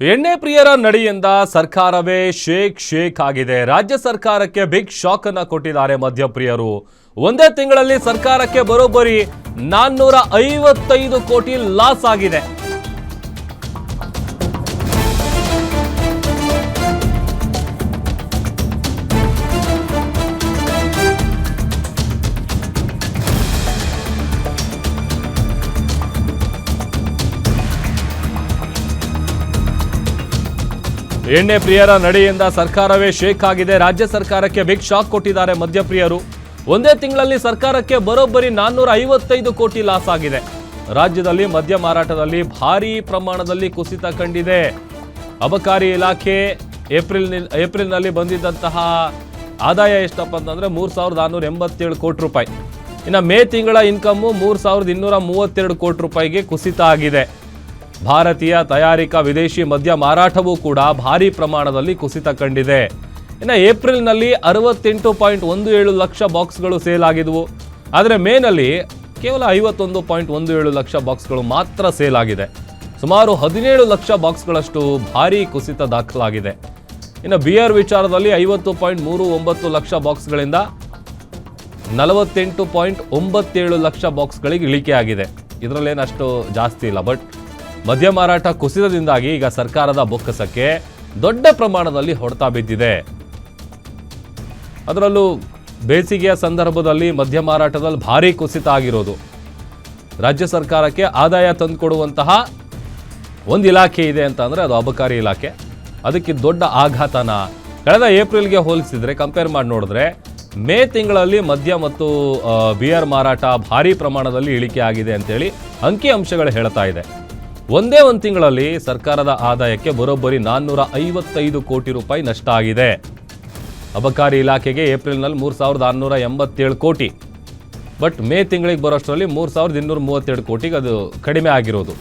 ಎಣ್ಣೆ ಪ್ರಿಯರ ನಡೆಯಿಂದ ಸರ್ಕಾರವೇ ಶೇಕ್ ಆಗಿದೆ. ರಾಜ್ಯ ಸರ್ಕಾರಕ್ಕೆ ಬಿಗ್ ಶಾಕ್ ಅನ್ನು ಕೊಟ್ಟಿದ್ದಾರೆ ಮದ್ಯಪ್ರಿಯರು. ಒಂದೇ ತಿಂಗಳಲ್ಲಿ ಸರ್ಕಾರಕ್ಕೆ ಬರೋಬ್ಬರಿ 455 ಕೋಟಿ ಲಾಸ್ ಆಗಿದೆ. ಎಣ್ಣೆ ಪ್ರಿಯರ ನಡೆಯಿಂದ ಸರ್ಕಾರವೇ ಶೇಕ್ ಆಗಿದೆ. ರಾಜ್ಯ ಸರ್ಕಾರಕ್ಕೆ ಬಿಗ್ ಶಾಕ್ ಕೊಟ್ಟಿದ್ದಾರೆ ಮದ್ಯಪ್ರಿಯರು. ಒಂದೇ ತಿಂಗಳಲ್ಲಿ ಸರ್ಕಾರಕ್ಕೆ ಬರೋಬ್ಬರಿ 455 ಕೋಟಿ ಲಾಸ್ ಆಗಿದೆ. ರಾಜ್ಯದಲ್ಲಿ ಮದ್ಯ ಮಾರಾಟದಲ್ಲಿ ಭಾರೀ ಪ್ರಮಾಣದಲ್ಲಿ ಕುಸಿತ ಕಂಡಿದೆ. ಅಬಕಾರಿ ಇಲಾಖೆ ಏಪ್ರಿಲ್ನಲ್ಲಿ ಬಂದಿದ್ದಂತಹ ಆದಾಯ ಎಷ್ಟಪ್ಪ ಅಂತಂದ್ರೆ 3687 ಕೋಟಿ ರೂಪಾಯಿ. ಇನ್ನು ಮೇ ತಿಂಗಳ ಇನ್ಕಮ್ಮು 3232 ಕೋಟಿ ರೂಪಾಯಿಗೆ ಕುಸಿತ ಆಗಿದೆ. ಭಾರತೀಯ ತಯಾರಿಕಾ ವಿದೇಶಿ ಮದ್ಯ ಮಾರಾಟವೂ ಕೂಡ ಭಾರೀ ಪ್ರಮಾಣದಲ್ಲಿ ಕುಸಿತ ಕಂಡಿದೆ. ಇನ್ನು ಏಪ್ರಿಲ್ನಲ್ಲಿ 68.17 ಲಕ್ಷ ಬಾಕ್ಸ್ಗಳು ಸೇಲ್ ಆಗಿದ್ವು. ಆದರೆ ಮೇನಲ್ಲಿ ಕೇವಲ 51.17 ಲಕ್ಷ ಬಾಕ್ಸ್ಗಳು ಮಾತ್ರ ಸೇಲ್ ಆಗಿದೆ. ಸುಮಾರು 17 ಲಕ್ಷ ಬಾಕ್ಸ್ಗಳಷ್ಟು ಭಾರೀ ಕುಸಿತ ದಾಖಲಾಗಿದೆ. ಇನ್ನು ಬಿಯರ್ ವಿಚಾರದಲ್ಲಿ 50.39 ಲಕ್ಷ ಬಾಕ್ಸ್ಗಳಿಂದ 48.97 ಲಕ್ಷ ಬಾಕ್ಸ್ಗಳಿಗೆ ಇಳಿಕೆ ಆಗಿದೆ. ಇದರಲ್ಲೇನಷ್ಟು ಜಾಸ್ತಿ ಇಲ್ಲ. ಬಟ್ ಮದ್ಯ ಮಾರಾಟ ಕುಸಿತದಿಂದಾಗಿ ಈಗ ಸರ್ಕಾರದ ಬೊಕ್ಕಸಕ್ಕೆ ದೊಡ್ಡ ಪ್ರಮಾಣದಲ್ಲಿ ಹೊಡೆತ ಬಿದ್ದಿದೆ. ಅದರಲ್ಲೂ ಬೇಸಿಗೆಯ ಸಂದರ್ಭದಲ್ಲಿ ಮದ್ಯ ಮಾರಾಟದಲ್ಲಿ ಭಾರೀ ಕುಸಿತ ಆಗಿರೋದು. ರಾಜ್ಯ ಸರ್ಕಾರಕ್ಕೆ ಆದಾಯ ತಂದುಕೊಡುವಂತಹ ಒಂದು ಇಲಾಖೆ ಇದೆ ಅಂತ ಅಂದರೆ ಅದು ಅಬಕಾರಿ ಇಲಾಖೆ. ಅದಕ್ಕೆ ದೊಡ್ಡ ಆಘಾತನ ಕಳೆದ ಏಪ್ರಿಲ್ಗೆ ಹೋಲಿಸಿದ್ರೆ ಕಂಪೇರ್ ಮಾಡಿ ನೋಡಿದ್ರೆ ಮೇ ತಿಂಗಳಲ್ಲಿ ಮದ್ಯ ಮತ್ತು ಬಿಯರ್ ಮಾರಾಟ ಭಾರೀ ಪ್ರಮಾಣದಲ್ಲಿ ಇಳಿಕೆ ಆಗಿದೆ ಅಂತೇಳಿ ಅಂಕಿಅಂಶಗಳು ಹೇಳ್ತಾ ಇದೆ. ಒಂದೇ ಒಂದು ತಿಂಗಳಲ್ಲಿ ಸರ್ಕಾರದ ಆದಾಯಕ್ಕೆ ಬರೋಬ್ಬರಿ 455 ಕೋಟಿ ರೂಪಾಯಿ ನಷ್ಟ ಆಗಿದೆ. ಅಬಕಾರಿ ಇಲಾಖೆಗೆ ಏಪ್ರಿಲ್ನಲ್ಲಿ 3687 ಕೋಟಿ. ಬಟ್ ಮೇ ತಿಂಗಳಿಗೆ ಬರೋಷ್ಟರಲ್ಲಿ 3232 ಕೋಟಿಗೆ ಅದು ಕಡಿಮೆ ಆಗಿರೋದು.